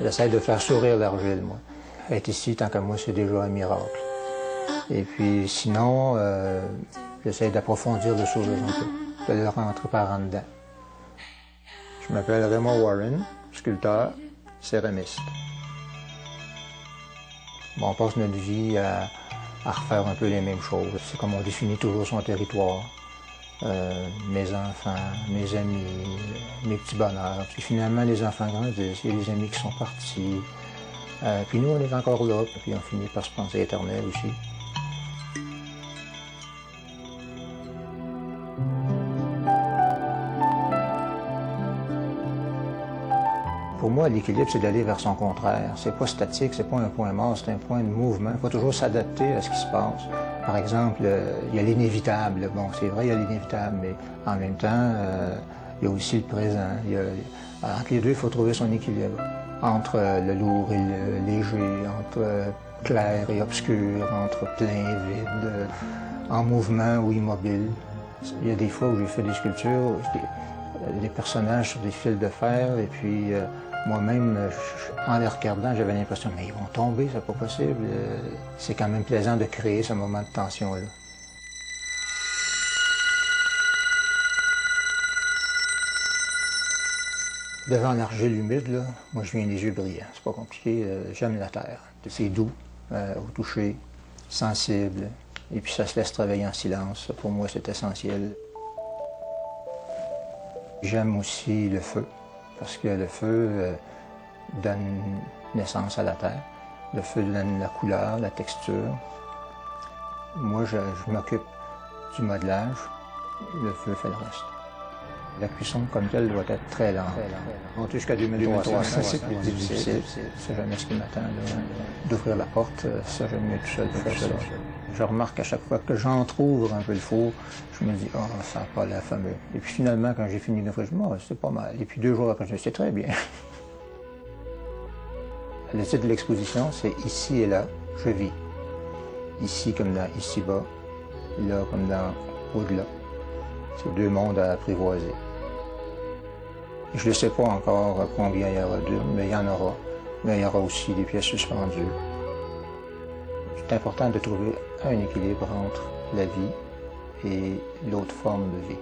J'essaie de faire sourire l'argile, moi. Être ici, tant qu'à moi, c'est déjà un miracle. Et puis sinon, j'essaie d'approfondir le sourire un peu, de le rentrer par en dedans. Je m'appelle Raymond Warren, sculpteur, céramiste. Bon, on passe notre vie à refaire un peu les mêmes choses. C'est comme on définit toujours son territoire. Mes enfants, mes amis, mes petits bonheurs. Puis finalement, les enfants grandissent, il y a des amis qui sont partis. Puis nous, on est encore là, puis on finit par se penser éternel aussi. Pour moi, l'équilibre, c'est d'aller vers son contraire. C'est pas statique, c'est pas un point mort, c'est un point de mouvement. Il faut toujours s'adapter à ce qui se passe. Par exemple, il y a l'inévitable. Bon, c'est vrai, il y a l'inévitable, mais en même temps, il y a aussi le présent. Entre les deux, il faut trouver son équilibre. Entre le lourd et le léger, entre clair et obscur, entre plein et vide, en mouvement ou immobile. Il y a des fois où j'ai fait des sculptures, des personnages sur des fils de fer, et puis moi-même, en les regardant, j'avais l'impression, mais ils vont tomber, c'est pas possible. C'est quand même plaisant de créer ce moment de tension-là. Devant l'argile humide, là, moi je viens les yeux brillants. C'est pas compliqué, j'aime la terre. C'est doux, au toucher, sensible, et puis ça se laisse travailler en silence. Ça, pour moi, c'est essentiel. J'aime aussi le feu, parce que le feu donne naissance à la terre. Le feu donne la couleur, la texture. Moi, je m'occupe du modelage, le feu fait le reste. La cuisson comme telle doit être très lente. Monter jusqu'à 2300, c'est plus difficile. C'est jamais ce qui m'attend, d'ouvrir la porte, ça j'aime mieux tout seul de faire ça. Je remarque à chaque fois que j'entrouvre un peu le four, je me dis, oh, ça n'a pas l'air fameux. Et puis finalement, quand j'ai fini d'ouvrir, je me dis, oh, c'est pas mal. Et puis 2 jours après, je me dis, c'est très bien. Le titre de l'exposition, c'est « Ici et là, je vis ». Ici comme dans ici-bas, là comme dans au-delà. C'est 2 mondes à apprivoiser. Je ne sais pas encore combien il y aura d'eux, mais il y en aura. Mais il y aura aussi des pièces suspendues. C'est important de trouver un équilibre entre la vie et l'autre forme de vie.